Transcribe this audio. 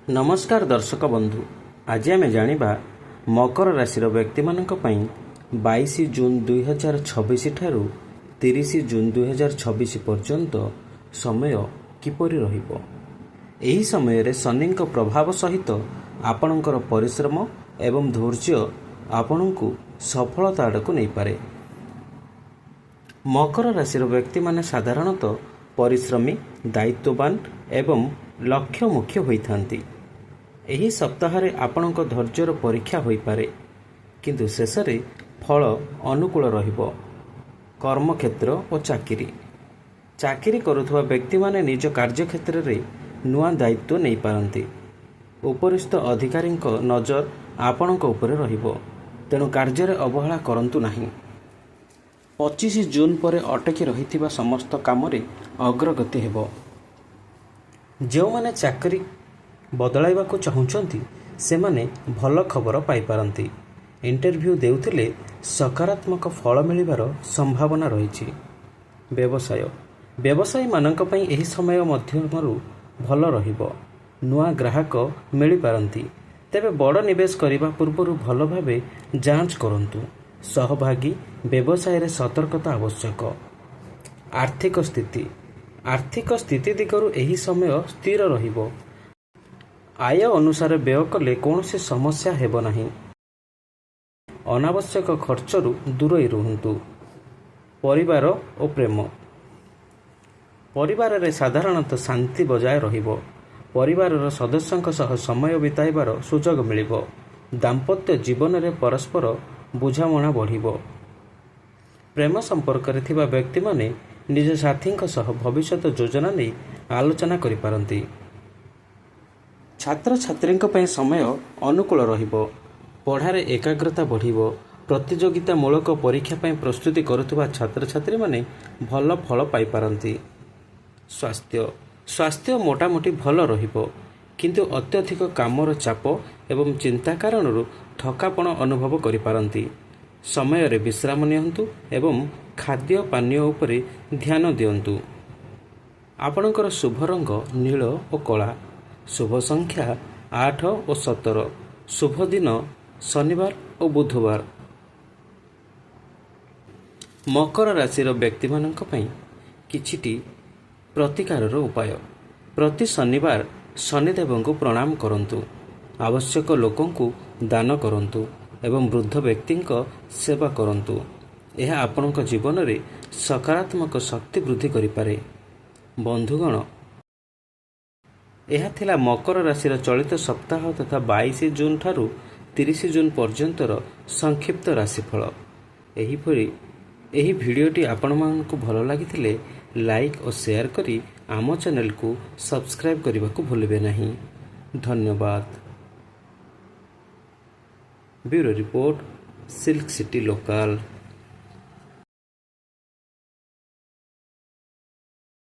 नमस्कार दर्शक बंधु, आज आम जानिबा मकर राशि व्यक्ति मानक पई 22 जून 2026 ठारू 30 जून 2026 पर्यंत समय किपरि रहिबो। एही समय रे शनि प्रभाव सहित आपणकर परिश्रम एवं धैर्य आपणको सफलता आड़क नहीं पारे। मकर राशि व्यक्ति माने साधारणतः परिश्रमी, दायित्ववान एवं लक्ष्यमुखी होइथांती। ଏହି ସପ୍ତାହରେ ଆପଣଙ୍କ ଧୈର୍ଯ୍ୟର ପରୀକ୍ଷା ହୋଇପାରେ, କିନ୍ତୁ ଶେଷରେ ଫଳ ଅନୁକୂଳ ରହିବ। କର୍ମକ୍ଷେତ୍ର ଓ ଚାକିରି କରୁଥିବା ବ୍ୟକ୍ତିମାନେ ନିଜ କାର୍ଯ୍ୟକ୍ଷେତ୍ରରେ ନୂଆ ଦାୟିତ୍ୱ ନେଇପାରନ୍ତି। ଉପରିସ୍ଥ ଅଧିକାରୀଙ୍କ ନଜର ଆପଣଙ୍କ ଉପରେ ରହିବ, ତେଣୁ କାର୍ଯ୍ୟରେ ଅବହେଳା କରନ୍ତୁ ନାହିଁ। 25 ଜୁନ୍ ପରେ ଅଟକି ରହିଥିବା ସମସ୍ତ କାମରେ ଅଗ୍ରଗତି ହେବ। ଯେଉଁମାନେ ଚାକିରି ବଦଳାଇବାକୁ ଚାହୁଁଛନ୍ତି ସେମାନେ ଭଲ ଖବର ପାଇପାରନ୍ତି। ଇଣ୍ଟରଭ୍ୟୁ ଦେଉଥିଲେ ସକାରାତ୍ମକ ଫଳ ମିଳିବାର ସମ୍ଭାବନା ରହିଛି। ବ୍ୟବସାୟୀମାନଙ୍କ ପାଇଁ ଏହି ସମୟ ମଧ୍ୟମରୁ ଭଲ ରହିବ। ନୂଆ ଗ୍ରାହକ ମିଳିପାରନ୍ତି, ତେବେ ବଡ଼ ନିବେଶ କରିବା ପୂର୍ବରୁ ଭଲ ଭାବେ ଯାଞ୍ଚ କରନ୍ତୁ। ସହଭାଗୀ ବ୍ୟବସାୟରେ ସତର୍କତା ଆବଶ୍ୟକ। ଆର୍ଥିକ ସ୍ଥିତି ଦିଗରୁ ଏହି ସମୟ ସ୍ଥିର ରହିବ। ଆୟ ଅନୁସାରେ ବ୍ୟୟ କଲେ କୌଣସି ସମସ୍ୟା ହେବ ନାହିଁ। ଅନାବଶ୍ୟକ ଖର୍ଚ୍ଚରୁ ଦୂରେଇ ରୁହନ୍ତୁ। ପରିବାର ଓ ପ୍ରେମ। ପରିବାରରେ ସାଧାରଣତଃ ଶାନ୍ତି ବଜାୟ ରହିବ। ପରିବାରର ସଦସ୍ୟଙ୍କ ସହ ସମୟ ବିତାଇବାର ସୁଯୋଗ ମିଳିବ। ଦାମ୍ପତ୍ୟ ଜୀବନରେ ପରସ୍ପର ବୁଝାମଣା ବଢ଼ିବ। ପ୍ରେମ ସମ୍ପର୍କରେ ଥିବା ବ୍ୟକ୍ତିମାନେ ନିଜ ସାଥୀଙ୍କ ସହ ଭବିଷ୍ୟତ ଯୋଜନା ନେଇ ଆଲୋଚନା କରିପାରନ୍ତି। ଛାତ୍ରଛାତ୍ରୀଙ୍କ ପାଇଁ ସମୟ ଅନୁକୂଳ ରହିବ। ପଢ଼ାରେ ଏକାଗ୍ରତା ବଢ଼ିବ। ପ୍ରତିଯୋଗିତାମୂଳକ ପରୀକ୍ଷା ପାଇଁ ପ୍ରସ୍ତୁତି କରୁଥିବା ଛାତ୍ରଛାତ୍ରୀମାନେ ଭଲ ଫଳ ପାଇପାରନ୍ତି। ସ୍ୱାସ୍ଥ୍ୟ ମୋଟାମୋଟି ଭଲ ରହିବ, କିନ୍ତୁ ଅତ୍ୟଧିକ କାମର ଚାପ ଏବଂ ଚିନ୍ତା କାରଣରୁ ଥକାପଣ ଅନୁଭବ କରିପାରନ୍ତି। ସମୟରେ ବିଶ୍ରାମ ନିଅନ୍ତୁ ଏବଂ ଖାଦ୍ୟ ପାନୀୟ ଉପରେ ଧ୍ୟାନ ଦିଅନ୍ତୁ। ଆପଣଙ୍କର ଶୁଭ ରଙ୍ଗ ନୀଳ ଓ କଳା। ଶୁଭ ସଂଖ୍ୟା 8 ଓ 17। ଶୁଭ ଦିନ ଶନିବାର ଓ ବୁଧବାର। ମକର ରାଶିର ବ୍ୟକ୍ତିମାନଙ୍କ ପାଇଁ କିଛିଟି ପ୍ରତିକାରର ଉପାୟ। ପ୍ରତି ଶନିବାର ଶନିଦେବଙ୍କୁ ପ୍ରଣାମ କରନ୍ତୁ। ଆବଶ୍ୟକ ଲୋକଙ୍କୁ ଦାନ କରନ୍ତୁ ଏବଂ ବୃଦ୍ଧ ବ୍ୟକ୍ତିଙ୍କ ସେବା କରନ୍ତୁ। ଏହା ଆପଣଙ୍କ ଜୀବନରେ ସକାରାତ୍ମକ ଶକ୍ତି ବୃଦ୍ଧି କରିପାରେ। ବନ୍ଧୁଗଣ, ଏହା ଥିଲା ମକର ରାଶିର ଚଳିତ ସପ୍ତାହ ତଥା 22 ଜୁନ୍ ଠାରୁ 30 ଜୁନ୍ ପର୍ଯ୍ୟନ୍ତର ସଂକ୍ଷିପ୍ତ ରାଶିଫଳ। ଏହି ଭିଡ଼ିଓଟି ଆପଣମାନଙ୍କୁ ଭଲ ଲାଗିଥିଲେ ଲାଇକ୍ ଓ ସେୟାର କରି ଆମ ଚ୍ୟାନେଲକୁ ସବସ୍କ୍ରାଇବ୍ କରିବାକୁ ଭୁଲିବେ ନାହିଁ। ଧନ୍ୟବାଦ। Bureau report, silk city local.